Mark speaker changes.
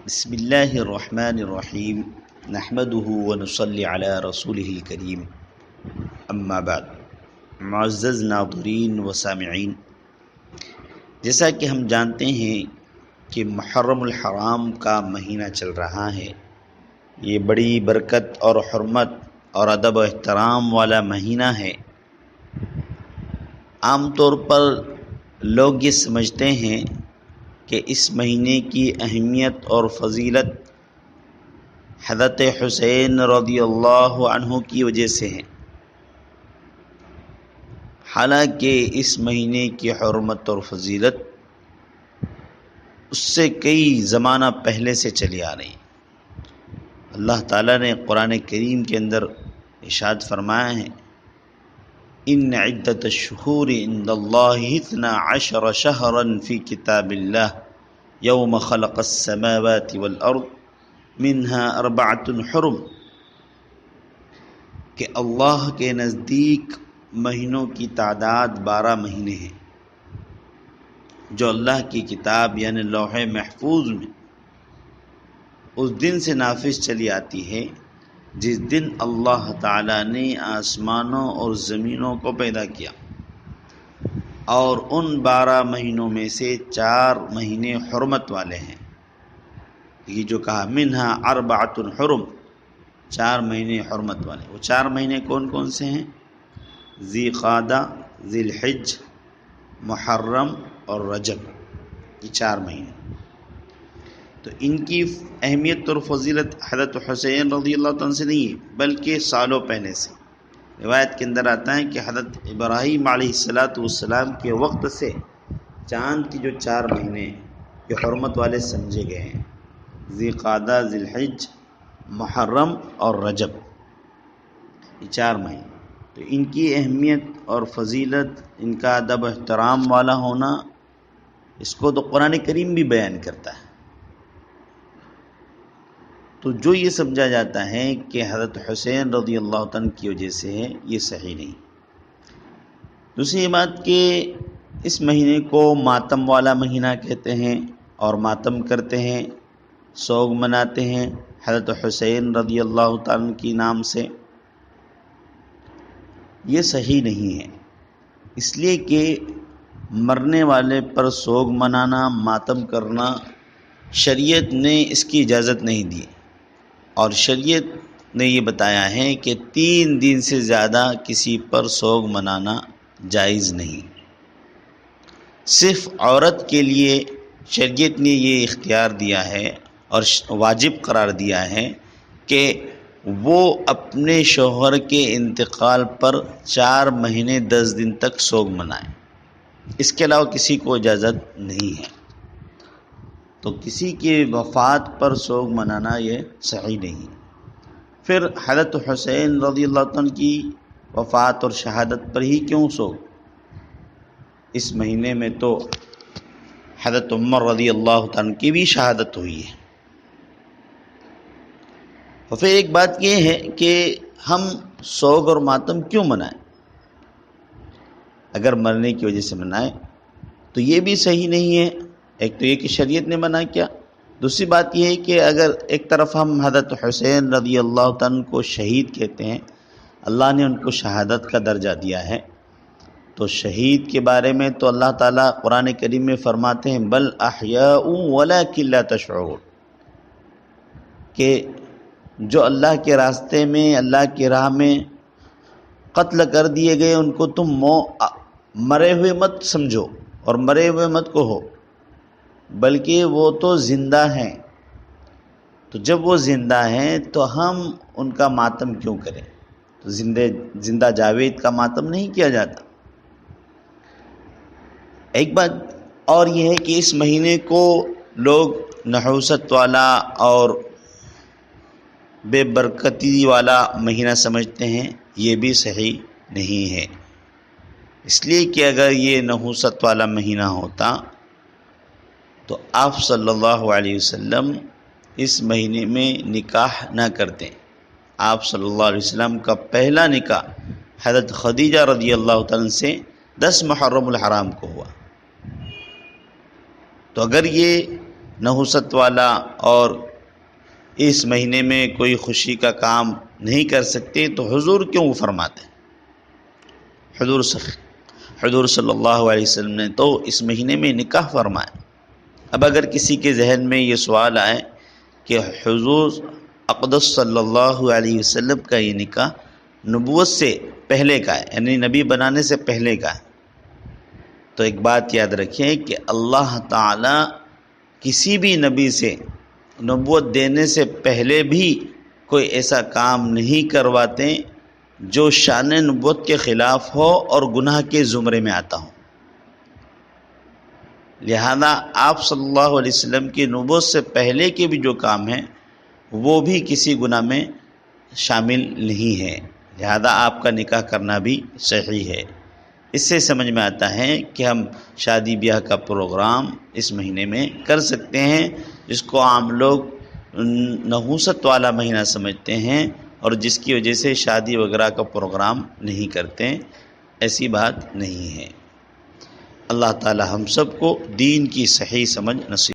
Speaker 1: بسم اللہ الرحمن الرحیم نحمده ونصلی علی رسولہ الکریم اما بعد۔ معزز ناظرین و سامعین، جیسا کہ ہم جانتے ہیں کہ محرم الحرام کا مہینہ چل رہا ہے۔ یہ بڑی برکت اور حرمت اور ادب و احترام والا مہینہ ہے۔ عام طور پر لوگ یہ سمجھتے ہیں کہ اس مہینے کی اہمیت اور فضیلت حضرت حسین رضی اللہ عنہ کی وجہ سے ہے، حالانکہ اس مہینے کی حرمت اور فضیلت اس سے کئی زمانہ پہلے سے چلی آ رہی۔ اللہ تعالیٰ نے قرآن کریم کے اندر ارشاد فرمایا ہے، ان عدت الشہور عند اللہ 12 شہرا فی کتاب اللہ یوم خلق السماوات والارض منها 4 حرم، کہ اللہ کے نزدیک مہینوں کی تعداد 12 مہینے ہیں جو اللہ کی کتاب یعنی لوح محفوظ میں اس دن سے نافذ چلی آتی ہے جس دن اللہ تعالیٰ نے آسمانوں اور زمینوں کو پیدا کیا، اور ان 12 مہینوں میں سے 4 مہینے حرمت والے ہیں۔ یہ جو کہا منہا 4 حرم، 4 مہینے حرمت والے، وہ 4 مہینے کون کون سے ہیں؟ ذی قعدہ، ذی الحج، محرم اور رجب، یہ 4 مہینے۔ تو ان کی اہمیت اور فضیلت حضرت حسین رضی اللہ عنہ سے نہیں ہے بلکہ سالوں پہلے سے۔ روایت کے اندر آتا ہے کہ حضرت ابراہیم علیہ السلام کے وقت سے چاند کی جو 4 مہینے یہ حرمت والے سمجھے گئے ہیں، ذی قعدہ، ذی الحج، محرم اور رجب، یہ 4 مہینے۔ تو ان کی اہمیت اور فضیلت، ان کا ادب و احترام والا ہونا، اس کو تو قرآن کریم بھی بیان کرتا ہے۔ تو جو یہ سمجھا جاتا ہے کہ حضرت حسین رضی اللہ عنہ کی وجہ سے ہے، یہ صحیح نہیں۔ دوسری بات کہ اس مہینے کو ماتم والا مہینہ کہتے ہیں اور ماتم کرتے ہیں، سوگ مناتے ہیں حضرت حسین رضی اللہ تعالیٰ کی نام سے۔ یہ صحیح نہیں ہے، اس لیے کہ مرنے والے پر سوگ منانا، ماتم کرنا شریعت نے اس کی اجازت نہیں دی، اور شریعت نے یہ بتایا ہے کہ 3 دن سے زیادہ کسی پر سوگ منانا جائز نہیں۔ صرف عورت کے لیے شریعت نے یہ اختیار دیا ہے اور واجب قرار دیا ہے کہ وہ اپنے شوہر کے انتقال پر 4 مہینے 10 دن تک سوگ منائے، اس کے علاوہ کسی کو اجازت نہیں ہے۔ تو کسی کی وفات پر سوگ منانا یہ صحیح نہیں۔ پھر حضرت حسین رضی اللہ عنہ کی وفات اور شہادت پر ہی کیوں سوگ؟ اس مہینے میں تو حضرت عمر رضی اللہ عنہ کی بھی شہادت ہوئی ہے۔ اور پھر ایک بات یہ ہے کہ ہم سوگ اور ماتم کیوں منائیں؟ اگر مرنے کی وجہ سے منائیں تو یہ بھی صحیح نہیں ہے۔ ایک تو یہ کہ شریعت نے منع کیا، دوسری بات یہ ہے کہ اگر ایک طرف ہم حضرت حسین رضی اللہ عنہ کو شہید کہتے ہیں، اللہ نے ان کو شہادت کا درجہ دیا ہے، تو شہید کے بارے میں تو اللہ تعالیٰ قرآن کریم میں فرماتے ہیں بل احیاء ولکن لا تشعرون، کہ جو اللہ کے راستے میں، اللہ کی راہ میں قتل کر دیے گئے، ان کو تم مرے ہوئے مت سمجھو اور مرے ہوئے مت کہو، بلکہ وہ تو زندہ ہیں۔ تو جب وہ زندہ ہیں تو ہم ان کا ماتم کیوں کریں؟ تو زندہ جاوید کا ماتم نہیں کیا جاتا۔ ایک بات اور یہ ہے کہ اس مہینے کو لوگ نحوست والا اور بے برکتی والا مہینہ سمجھتے ہیں، یہ بھی صحیح نہیں ہے، اس لیے کہ اگر یہ نحوست والا مہینہ ہوتا تو آپ صلی اللہ علیہ وسلم اس مہینے میں نکاح نہ کرتے۔ آپ صلی اللہ علیہ وسلم کا پہلا نکاح حضرت خدیجہ رضی اللہ عنہ سے 10 محرم الحرام کو ہوا۔ تو اگر یہ نحوست والا اور اس مہینے میں کوئی خوشی کا کام نہیں کر سکتے، تو حضور کیوں وہ فرماتے ہیں؟ حضور صلی اللہ علیہ وسلم نے تو اس مہینے میں نکاح فرمایا۔ اب اگر کسی کے ذہن میں یہ سوال آئے کہ حضور اقدس صلی اللہ علیہ وسلم کا یہ نکاح نبوت سے پہلے کا ہے، یعنی نبی بنانے سے پہلے کا ہے، تو ایک بات یاد رکھیں کہ اللہ تعالی کسی بھی نبی سے نبوت دینے سے پہلے بھی کوئی ایسا کام نہیں کرواتے جو شان نبوت کے خلاف ہو اور گناہ کے زمرے میں آتا ہو۔ لہذا آپ صلی اللہ علیہ وسلم کی نبوت سے پہلے کے بھی جو کام ہیں وہ بھی کسی گناہ میں شامل نہیں ہے، لہذا آپ کا نکاح کرنا بھی صحیح ہے۔ اس سے سمجھ میں آتا ہے کہ ہم شادی بیاہ کا پروگرام اس مہینے میں کر سکتے ہیں، جس کو عام لوگ نحوست والا مہینہ سمجھتے ہیں اور جس کی وجہ سے شادی وغیرہ کا پروگرام نہیں کرتے، ایسی بات نہیں ہے۔ اللہ تعالی ہم سب کو دین کی صحیح سمجھ نصیب